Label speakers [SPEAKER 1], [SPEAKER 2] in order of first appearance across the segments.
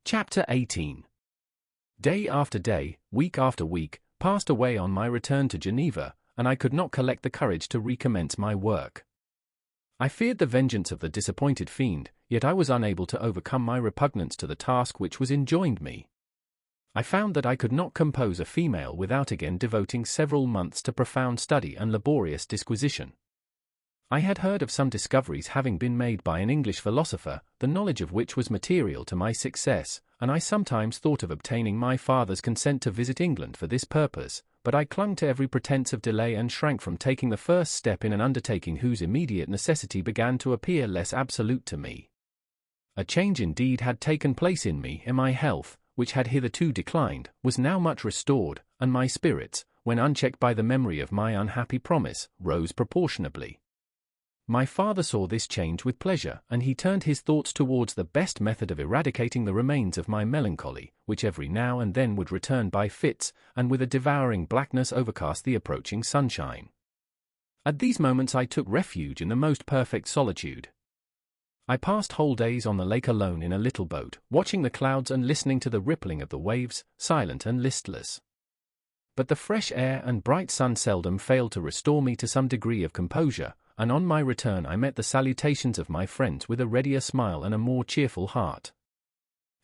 [SPEAKER 1] Chapter 18. Day after day, week after week, passed away on my return to Geneva, and I could not collect the courage to recommence my work. I feared the vengeance of the disappointed fiend, yet I was unable to overcome my repugnance to the task which was enjoined me. I found that I could not compose a female without again devoting several months to profound study and laborious disquisition. I had heard of some discoveries having been made by an English philosopher, the knowledge of which was material to my success, and I sometimes thought of obtaining my father's consent to visit England for this purpose, but I clung to every pretence of delay and shrank from taking the first step in an undertaking whose immediate necessity began to appear less absolute to me. A change indeed had taken place in me, and my health, which had hitherto declined, was now much restored, and my spirits, when unchecked by the memory of my unhappy promise, rose proportionably. My father saw this change with pleasure, and he turned his thoughts towards the best method of eradicating the remains of my melancholy, which every now and then would return by fits, and with a devouring blackness overcast the approaching sunshine. At these moments I took refuge in the most perfect solitude. I passed whole days on the lake alone in a little boat, watching the clouds and listening to the rippling of the waves, silent and listless. But the fresh air and bright sun seldom failed to restore me to some degree of composure, and on my return I met the salutations of my friends with a readier smile and a more cheerful heart.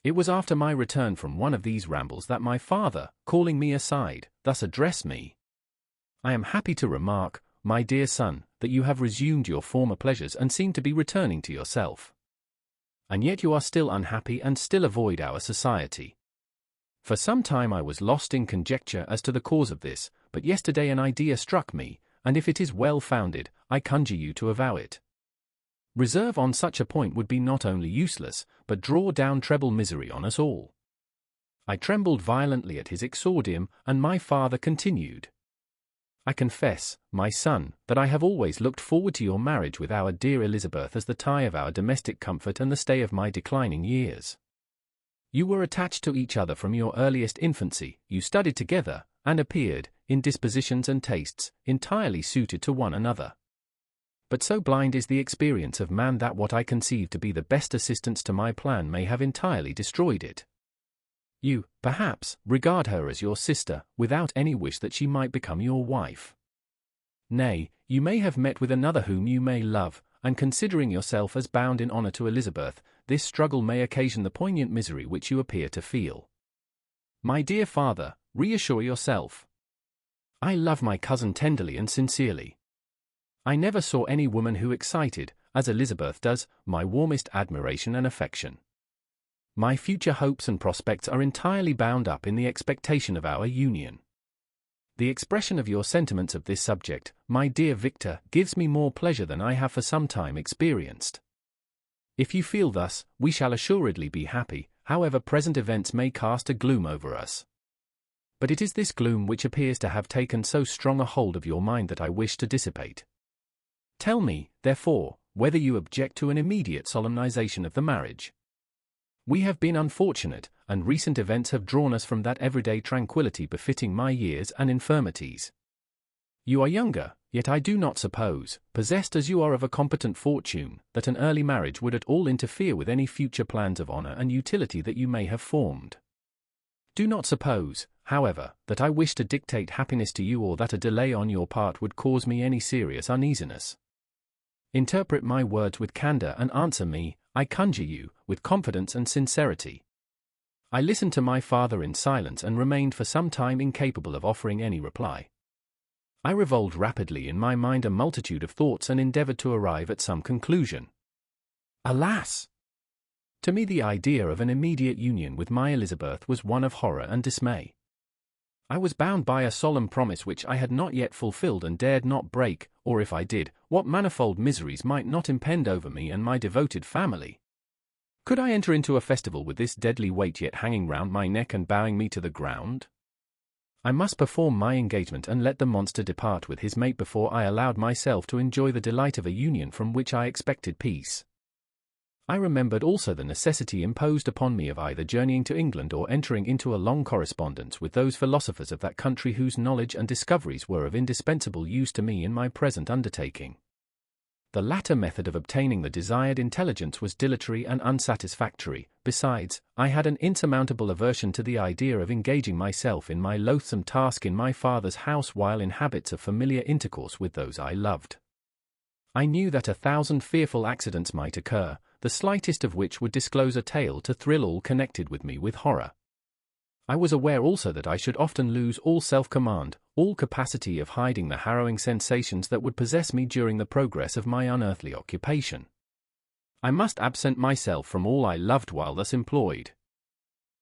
[SPEAKER 1] It was after my return from one of these rambles that my father, calling me aside, thus addressed me. "I am happy to remark, my dear son, that you have resumed your former pleasures and seem to be returning to yourself. And yet you are still unhappy and still avoid our society. For some time I was lost in conjecture as to the cause of this, but yesterday an idea struck me, and if it is well founded, I conjure you to avow it. Reserve on such a point would be not only useless, but draw down treble misery on us all." I trembled violently at his exordium, and my father continued. "I confess, my son, that I have always looked forward to your marriage with our dear Elizabeth as the tie of our domestic comfort and the stay of my declining years. You were attached to each other from your earliest infancy, you studied together, and appeared, in dispositions and tastes, entirely suited to one another. But so blind is the experience of man that what I conceive to be the best assistance to my plan may have entirely destroyed it. You, perhaps, regard her as your sister, without any wish that she might become your wife. Nay, you may have met with another whom you may love, and considering yourself as bound in honor to Elizabeth, this struggle may occasion the poignant misery which you appear to feel. My dear father, reassure yourself. I love my cousin tenderly and sincerely. I never saw any woman who excited, as Elizabeth does, my warmest admiration and affection. My future hopes and prospects are entirely bound up in the expectation of our union. The expression of your sentiments of this subject, my dear Victor, gives me more pleasure than I have for some time experienced. If you feel thus, we shall assuredly be happy, however present events may cast a gloom over us. But it is this gloom which appears to have taken so strong a hold of your mind that I wish to dissipate. Tell me, therefore, whether you object to an immediate solemnization of the marriage. We have been unfortunate, and recent events have drawn us from that everyday tranquillity befitting my years and infirmities. You are younger, yet I do not suppose, possessed as you are of a competent fortune, that an early marriage would at all interfere with any future plans of honor and utility that you may have formed. Do not suppose, however, that I wish to dictate happiness to you or that a delay on your part would cause me any serious uneasiness. Interpret my words with candor and answer me, I conjure you, with confidence and sincerity. I listened to my father in silence and remained for some time incapable of offering any reply. I revolved rapidly in my mind a multitude of thoughts and endeavored to arrive at some conclusion. Alas! To me the idea of an immediate union with my Elizabeth was one of horror and dismay. I was bound by a solemn promise which I had not yet fulfilled and dared not break, or if I did, what manifold miseries might not impend over me and my devoted family? Could I enter into a festival with this deadly weight yet hanging round my neck and bowing me to the ground? I must perform my engagement and let the monster depart with his mate before I allowed myself to enjoy the delight of a union from which I expected peace. I remembered also the necessity imposed upon me of either journeying to England or entering into a long correspondence with those philosophers of that country whose knowledge and discoveries were of indispensable use to me in my present undertaking. The latter method of obtaining the desired intelligence was dilatory and unsatisfactory. Besides, I had an insurmountable aversion to the idea of engaging myself in my loathsome task in my father's house while in habits of familiar intercourse with those I loved. I knew that 1,000 fearful accidents might occur, the slightest of which would disclose a tale to thrill all connected with me with horror. I was aware also that I should often lose all self-command, all capacity of hiding the harrowing sensations that would possess me during the progress of my unearthly occupation. I must absent myself from all I loved while thus employed.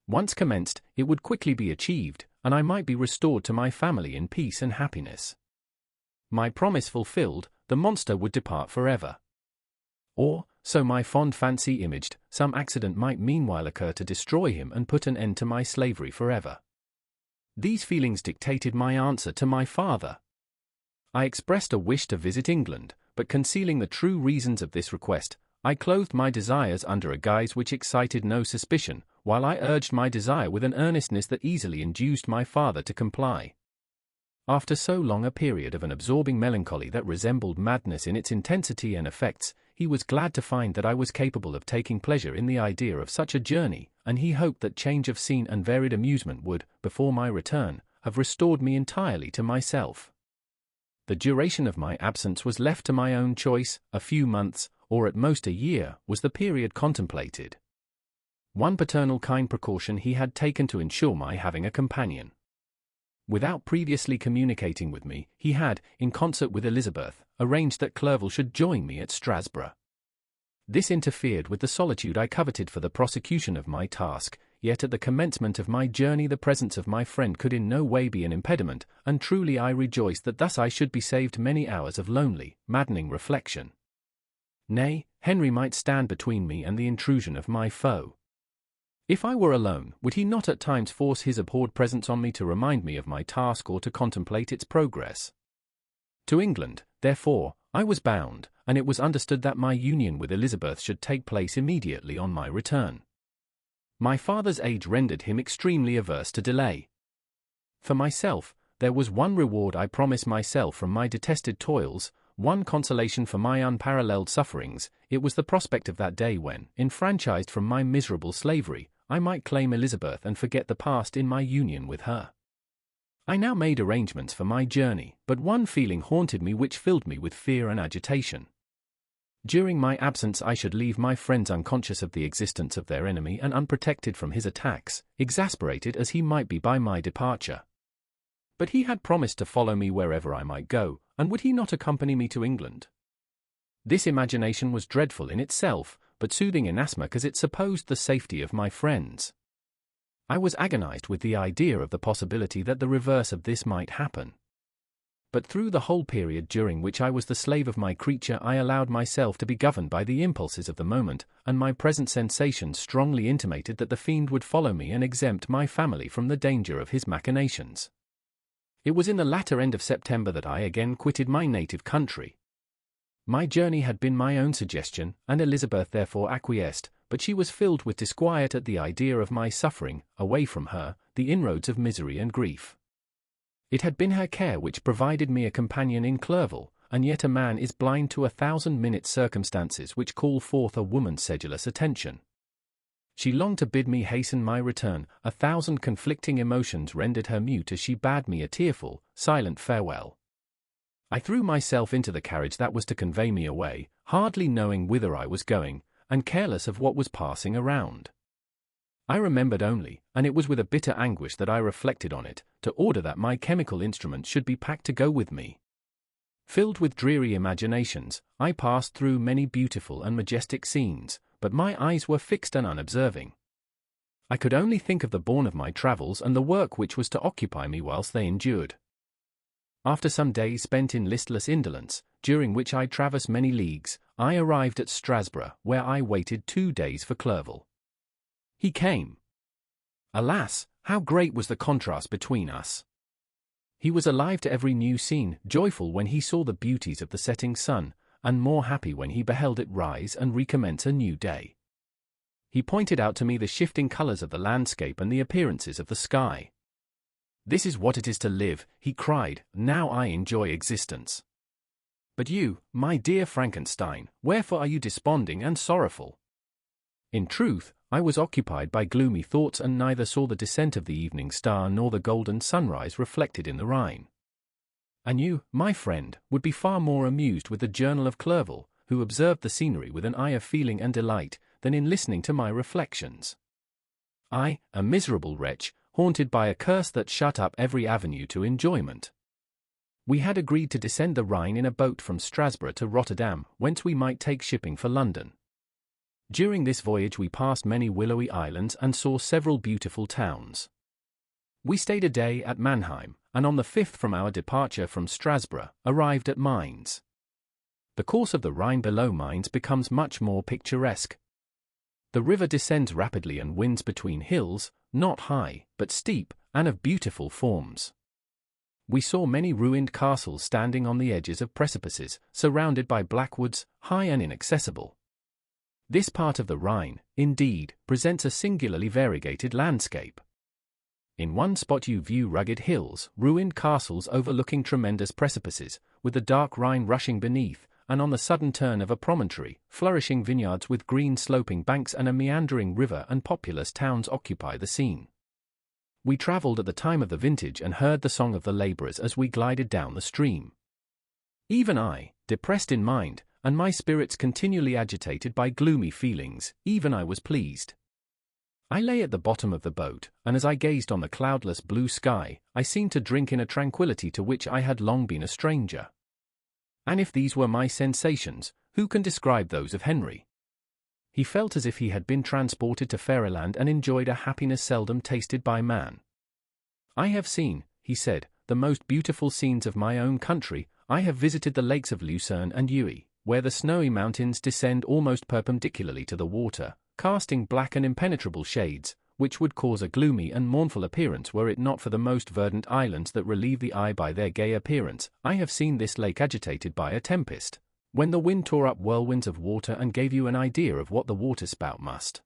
[SPEAKER 1] Once commenced, it would quickly be achieved, and I might be restored to my family in peace and happiness. My promise fulfilled, the monster would depart forever. Or, so my fond fancy imaged, some accident might meanwhile occur to destroy him and put an end to my slavery forever. These feelings dictated my answer to my father. I expressed a wish to visit England, but concealing the true reasons of this request, I clothed my desires under a guise which excited no suspicion, while I urged my desire with an earnestness that easily induced my father to comply. After so long a period of an absorbing melancholy that resembled madness in its intensity and effects, he was glad to find that I was capable of taking pleasure in the idea of such a journey, and he hoped that change of scene and varied amusement would, before my return, have restored me entirely to myself. The duration of my absence was left to my own choice. A few months, or at most a year, was the period contemplated. One paternal kind precaution he had taken to ensure my having a companion. Without previously communicating with me, he had, in concert with Elizabeth, arranged that Clerval should join me at Strasbourg. This interfered with the solitude I coveted for the prosecution of my task, yet at the commencement of my journey the presence of my friend could in no way be an impediment, and truly I rejoiced that thus I should be saved many hours of lonely, maddening reflection. Nay, Henry might stand between me and the intrusion of my foe. If I were alone, would he not at times force his abhorred presence on me to remind me of my task or to contemplate its progress? To England, therefore, I was bound, and it was understood that my union with Elizabeth should take place immediately on my return. My father's age rendered him extremely averse to delay. For myself, there was one reward I promised myself from my detested toils, one consolation for my unparalleled sufferings. It was the prospect of that day when, enfranchised from my miserable slavery, I might claim Elizabeth and forget the past in my union with her. I now made arrangements for my journey, but one feeling haunted me which filled me with fear and agitation. During my absence I should leave my friends unconscious of the existence of their enemy and unprotected from his attacks, exasperated as he might be by my departure. But he had promised to follow me wherever I might go, and would he not accompany me to England? This imagination was dreadful in itself, but soothing inasmuch as it supposed the safety of my friends. I was agonized with the idea of the possibility that the reverse of this might happen. But through the whole period during which I was the slave of my creature I allowed myself to be governed by the impulses of the moment, and my present sensations strongly intimated that the fiend would follow me and exempt my family from the danger of his machinations. It was in the latter end of September that I again quitted my native country. My journey had been my own suggestion, and Elizabeth therefore acquiesced, but she was filled with disquiet at the idea of my suffering, away from her, the inroads of misery and grief. It had been her care which provided me a companion in Clerval, and yet a man is blind to 1,000 circumstances which call forth a woman's sedulous attention. She longed to bid me hasten my return. 1,000 conflicting emotions rendered her mute as she bade me a tearful, silent farewell. I threw myself into the carriage that was to convey me away, hardly knowing whither I was going, and careless of what was passing around. I remembered only, and it was with a bitter anguish that I reflected on it, to order that my chemical instruments should be packed to go with me. Filled with dreary imaginations, I passed through many beautiful and majestic scenes, but my eyes were fixed and unobserving. I could only think of the bourne of my travels and the work which was to occupy me whilst they endured. After some days spent in listless indolence, during which I traversed many leagues, I arrived at Strasbourg, where I waited 2 days for Clerval. He came. Alas, how great was the contrast between us! He was alive to every new scene, joyful when he saw the beauties of the setting sun, and more happy when he beheld it rise and recommence a new day. He pointed out to me the shifting colors of the landscape and the appearances of the sky. "This is what it is to live," he cried, "now I enjoy existence." But you, my dear Frankenstein, wherefore are you desponding and sorrowful? In truth, I was occupied by gloomy thoughts and neither saw the descent of the evening star nor the golden sunrise reflected in the Rhine. And you, my friend, would be far more amused with the journal of Clerval, who observed the scenery with an eye of feeling and delight, than in listening to my reflections. I, a miserable wretch, haunted by a curse that shut up every avenue to enjoyment. We had agreed to descend the Rhine in a boat from Strasbourg to Rotterdam, whence we might take shipping for London. During this voyage we passed many willowy islands and saw several beautiful towns. We stayed a day at Mannheim, and on the 5th from our departure from Strasbourg, arrived at Mainz. The course of the Rhine below Mainz becomes much more picturesque. The river descends rapidly and winds between hills, not high, but steep, and of beautiful forms. We saw many ruined castles standing on the edges of precipices, surrounded by black woods, high and inaccessible. This part of the Rhine, indeed, presents a singularly variegated landscape. In one spot you view rugged hills, ruined castles overlooking tremendous precipices, with the dark Rhine rushing beneath, and on the sudden turn of a promontory, flourishing vineyards with green sloping banks and a meandering river and populous towns occupy the scene. We travelled at the time of the vintage and heard the song of the labourers as we glided down the stream. Even I, depressed in mind, and my spirits continually agitated by gloomy feelings, even I was pleased. I lay at the bottom of the boat, and as I gazed on the cloudless blue sky, I seemed to drink in a tranquillity to which I had long been a stranger. And if these were my sensations, who can describe those of Henry? He felt as if he had been transported to fairyland and enjoyed a happiness seldom tasted by man. I have seen, he said, the most beautiful scenes of my own country. I have visited the lakes of Lucerne and Uy, where the snowy mountains descend almost perpendicularly to the water, casting black and impenetrable shades, which would cause a gloomy and mournful appearance were it not for the most verdant islands that relieve the eye by their gay appearance. I have seen this lake agitated by a tempest, when the wind tore up whirlwinds of water and gave you an idea of what the waterspout must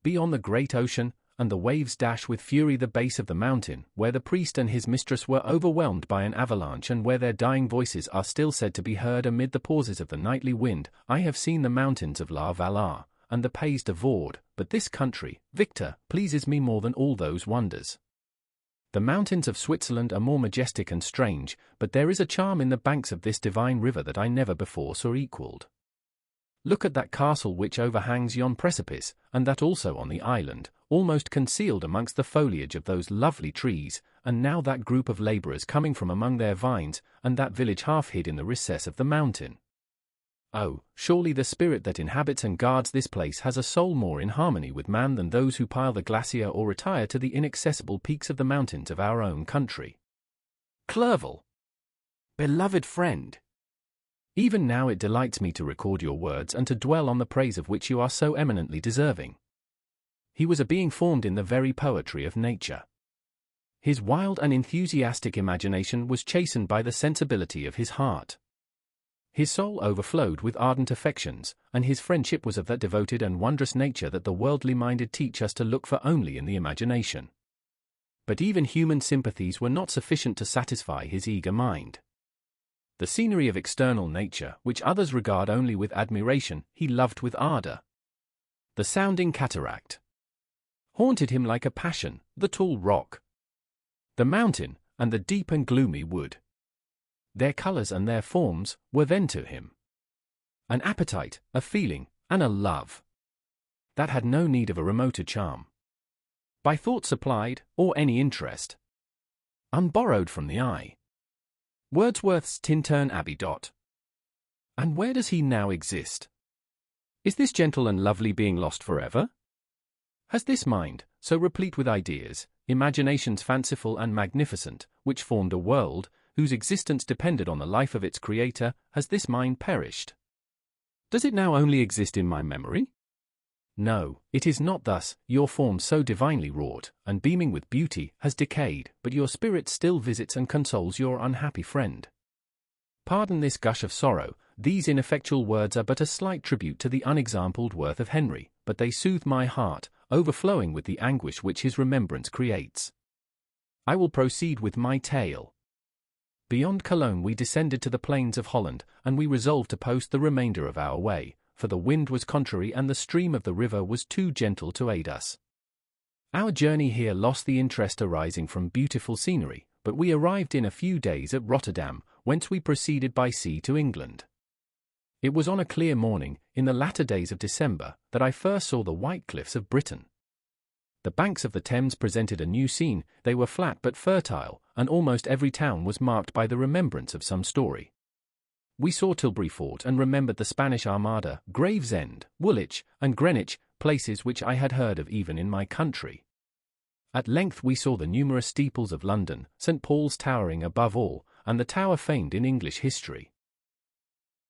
[SPEAKER 1] be on the great ocean, and the waves dash with fury the base of the mountain, where the priest and his mistress were overwhelmed by an avalanche and where their dying voices are still said to be heard amid the pauses of the nightly wind. I have seen the mountains of La Valard and the Pays de Vaud, but this country, Victor, pleases me more than all those wonders. The mountains of Switzerland are more majestic and strange, but there is a charm in the banks of this divine river that I never before saw equalled. Look at that castle which overhangs yon precipice, and that also on the island, almost concealed amongst the foliage of those lovely trees, and now that group of labourers coming from among their vines, and that village half hid in the recess of the mountain. Oh, surely the spirit that inhabits and guards this place has a soul more in harmony with man than those who pile the glacier or retire to the inaccessible peaks of the mountains of our own country. Clerval, beloved friend, even now it delights me to record your words and to dwell on the praise of which you are so eminently deserving. He was a being formed in the very poetry of nature. His wild and enthusiastic imagination was chastened by the sensibility of his heart. His soul overflowed with ardent affections, and his friendship was of that devoted and wondrous nature that the worldly-minded teach us to look for only in the imagination. But even human sympathies were not sufficient to satisfy his eager mind. The scenery of external nature, which others regard only with admiration, he loved with ardour. The sounding cataract haunted him like a passion, the tall rock, the mountain, and the deep and gloomy wood. Their colours and their forms were then to him an appetite, a feeling, and a love that had no need of a remoter charm, by thought supplied, or any interest unborrowed from the eye. Wordsworth's Tintern Abbey. And where does he now exist? Is this gentle and lovely being lost forever? Has this mind, so replete with ideas, imaginations fanciful and magnificent, which formed a world, whose existence depended on the life of its creator, has this mind perished? Does it now only exist in my memory? No, it is not thus. Your form so divinely wrought, and beaming with beauty, has decayed, but your spirit still visits and consoles your unhappy friend. Pardon this gush of sorrow. These ineffectual words are but a slight tribute to the unexampled worth of Henry, but they soothe my heart, overflowing with the anguish which his remembrance creates. I will proceed with my tale. Beyond Cologne we descended to the plains of Holland, and we resolved to post the remainder of our way, for the wind was contrary and the stream of the river was too gentle to aid us. Our journey here lost the interest arising from beautiful scenery, but we arrived in a few days at Rotterdam, whence we proceeded by sea to England. It was on a clear morning, in the latter days of December, that I first saw the white cliffs of Britain. The banks of the Thames presented a new scene. They were flat but fertile, and almost every town was marked by the remembrance of some story. We saw Tilbury Fort and remembered the Spanish Armada, Gravesend, Woolwich, and Greenwich, places which I had heard of even in my country. At length we saw the numerous steeples of London, St. Paul's towering above all, and the tower famed in English history.